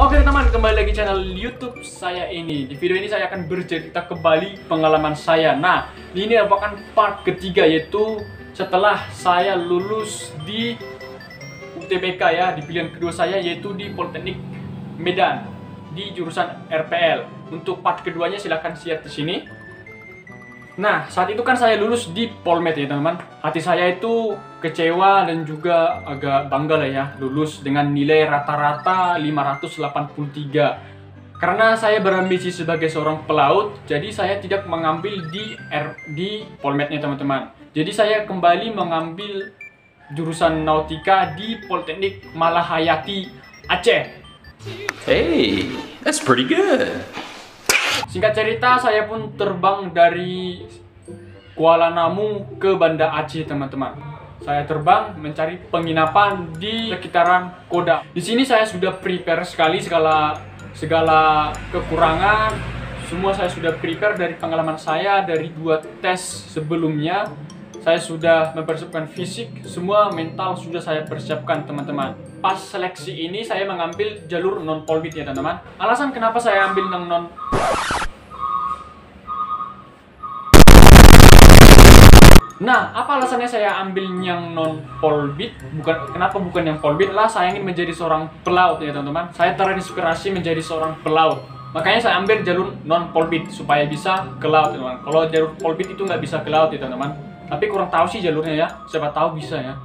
Oke teman, kembali lagi channel YouTube saya ini. Di video ini saya akan bercerita kembali pengalaman saya. Nah, ini merupakan part ketiga, yaitu setelah saya lulus di UTBK ya, di pilihan kedua saya yaitu di Politeknik Medan di jurusan RPL. Untuk part keduanya silahkan lihat di sini. Nah, saat itu kan saya lulus di Polmed ya teman-teman. Hati saya itu kecewa dan juga agak bangga lah ya, lulus dengan nilai rata-rata 583. Karena saya berambisi sebagai seorang pelaut, jadi saya tidak mengambil di Polmednya teman-teman. Jadi saya kembali mengambil jurusan Nautika di Politeknik Malahayati Aceh. Hey, that's pretty good. Singkat cerita, saya pun terbang dari Kuala Namu ke Banda Aceh, teman-teman. Saya terbang mencari penginapan di sekitaran Koda. Di sini saya sudah prepare sekali segala kekurangan. Semua saya sudah prepare dari pengalaman saya dari 2 tes sebelumnya. Saya sudah mempersiapkan fisik, semua mental sudah saya persiapkan, teman-teman. Pas seleksi ini saya mengambil jalur non-polbit ya, teman-teman. Alasan kenapa saya ambil non Nah, apa alasannya saya ambil yang non-polbit? Kenapa bukan yang polbit? Lah, saya ingin menjadi seorang pelaut ya teman-teman. Saya terinspirasi menjadi seorang pelaut. Makanya saya ambil jalur non-polbit supaya bisa ke laut teman-teman. Kalau jalur polbit itu nggak bisa ke laut ya teman-teman. Tapi kurang tahu sih jalurnya ya. Siapa tahu bisa ya.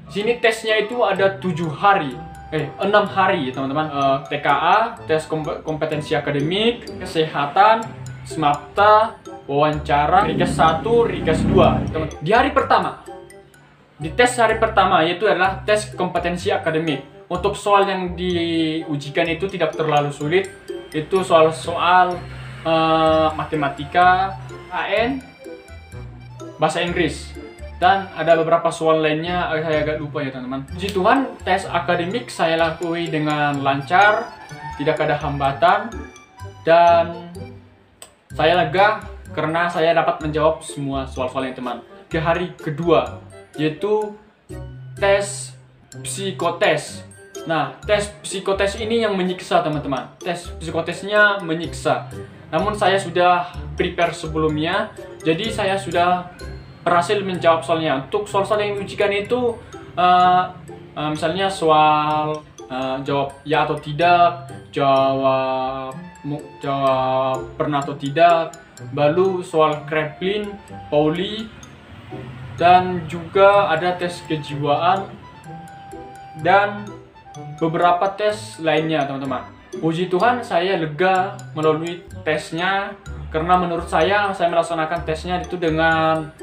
Sini tesnya itu ada 6 hari ya teman-teman. TKA, tes kompetensi akademik, kesehatan, SMAPTA, wawancara, Rikes 1, Rikes 2. Di hari pertama, di tes hari pertama yaitu adalah tes kompetensi akademik. Untuk soal yang diujikan itu tidak terlalu sulit. Itu soal-soal matematika, AN, bahasa Inggris, dan ada beberapa soal lainnya saya agak lupa ya teman-teman. Puji Tuhan, tes akademik saya lakui dengan lancar, tidak ada hambatan, dan saya lega karena saya dapat menjawab semua soal-soalnya teman. Ke hari kedua, yaitu tes psikotes. Nah, tes psikotes ini yang menyiksa teman-teman. Tes psikotesnya menyiksa. Namun saya sudah prepare sebelumnya, jadi saya sudah berhasil menjawab soalnya. Untuk soal-soal yang diujikan itu misalnya soal jawab ya atau tidak, jawab pernah atau tidak, lalu soal Kraepelin, Pauli, dan juga ada tes kejiwaan dan beberapa tes lainnya teman-teman. Puji Tuhan saya lega melalui tesnya karena menurut saya melaksanakan tesnya itu dengan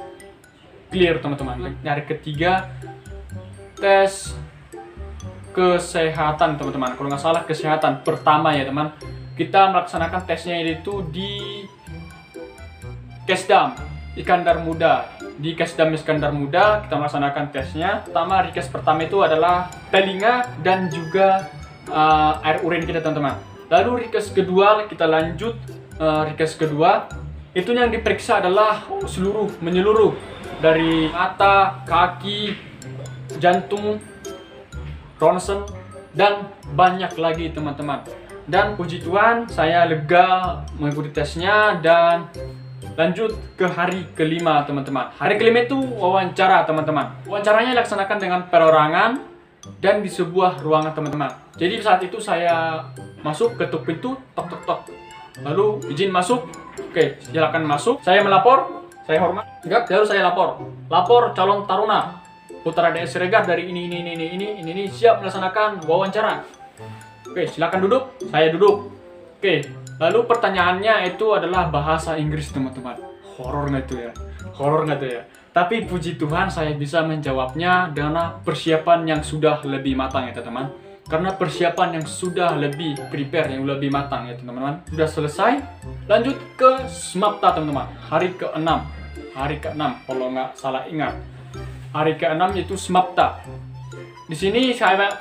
clear teman-teman. Hari ketiga tes kesehatan teman-teman. Kalau nggak salah kesehatan pertama ya teman. Kita melaksanakan tesnya itu di Kesdam Iskandar Muda. Di Kesdam Iskandar Muda kita melaksanakan tesnya. Rikes pertama itu adalah telinga dan juga air urin kita teman-teman. Lalu Rikes kedua kita lanjut. Rikes kedua itu yang diperiksa adalah menyeluruh dari mata, kaki, jantung, ronsen, dan banyak lagi teman-teman. Dan puji Tuhan saya lega mengikuti tesnya dan lanjut ke hari kelima teman-teman. Hari kelima itu wawancara teman-teman. Wawancaranya dilaksanakan dengan perorangan dan di sebuah ruangan teman-teman. Jadi saat itu saya masuk, ketuk pintu, tok tok tok. Lalu izin masuk. Oke, silakan masuk. Saya melapor, saya hormat. Enggak, lalu saya lapor calon taruna Putra DS Siregar dari ini siap melaksanakan wawancara. Oke, silakan duduk. Saya duduk. Oke, lalu pertanyaannya itu adalah bahasa Inggris teman-teman. Horor nggak itu ya? Horor nggak itu ya? Tapi puji Tuhan saya bisa menjawabnya dengan persiapan yang sudah lebih matang ya teman-teman. Karena persiapan yang sudah lebih prepare, yang lebih matang ya teman-teman. Sudah selesai. Lanjut ke SMAPTA teman-teman. Hari ke-6 kalau nggak salah ingat. Hari ke-6 yaitu SMAPTA. Di sini saya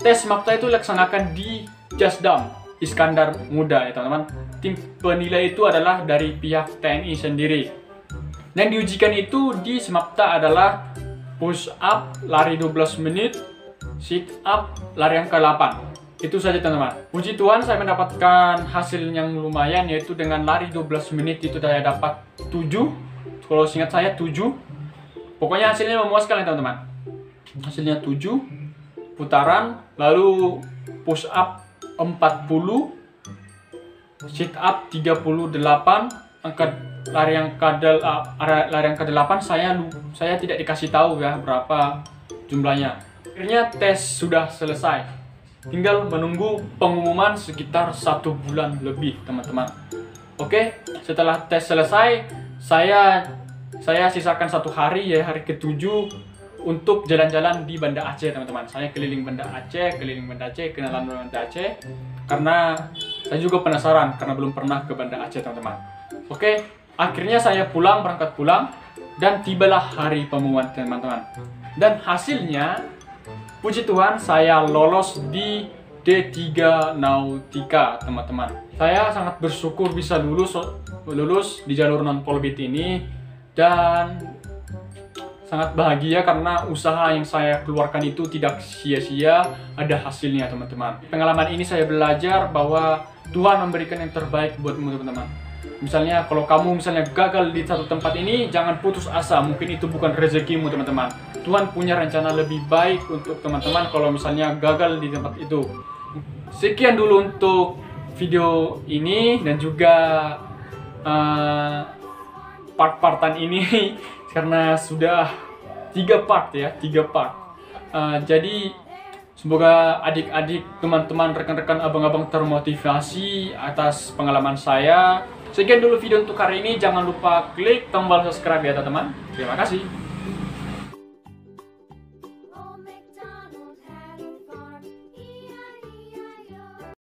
tes SMAPTA itu dilaksanakan di Jasdam Iskandar Muda ya teman-teman. Tim penilai itu adalah dari pihak TNI sendiri. Yang diujikan itu di SMAPTA adalah push up lari 12 menit, sit up lari angka 8. Itu saja teman-teman. Puji Tuhan saya mendapatkan hasil yang lumayan, yaitu dengan lari 12 menit itu saya dapat 7. Kalau seingat saya 7. Pokoknya hasilnya memuaskan ya teman-teman. Hasilnya 7 putaran, lalu push up 40, sit up 38, angkat lari yang ke-8 saya tidak dikasih tahu ya berapa jumlahnya. Akhirnya tes sudah selesai. Tinggal menunggu pengumuman sekitar 1 bulan lebih, teman-teman. Oke, setelah tes selesai, saya sisakan 1 hari, ya hari ke-7 untuk jalan-jalan di Banda Aceh, teman-teman. Saya keliling Banda Aceh, kenalan Banda Aceh, karena saya juga penasaran karena belum pernah ke Banda Aceh, teman-teman. Oke, akhirnya saya berangkat pulang, dan tibalah hari pengumuman, teman-teman. Dan hasilnya, puji Tuhan, saya lolos di D3 Nautika, teman-teman. Saya sangat bersyukur bisa lulus di jalur non-polbit ini, dan sangat bahagia karena usaha yang saya keluarkan itu tidak sia-sia, ada hasilnya, teman-teman. Pengalaman ini saya belajar bahwa Tuhan memberikan yang terbaik buatmu, teman-teman. Misalnya kalau kamu gagal di satu tempat ini, jangan putus asa, mungkin itu bukan rezekimu, teman-teman. Tuhan punya rencana lebih baik untuk teman-teman kalau misalnya gagal di tempat itu. Sekian dulu untuk video ini, dan juga part-partan ini karena sudah 3 part ya, 3 part. Jadi semoga adik-adik, teman-teman, rekan-rekan, abang-abang termotivasi atas pengalaman saya. Sekian dulu video untuk hari ini. Jangan lupa klik tombol subscribe ya teman-teman. Terima kasih.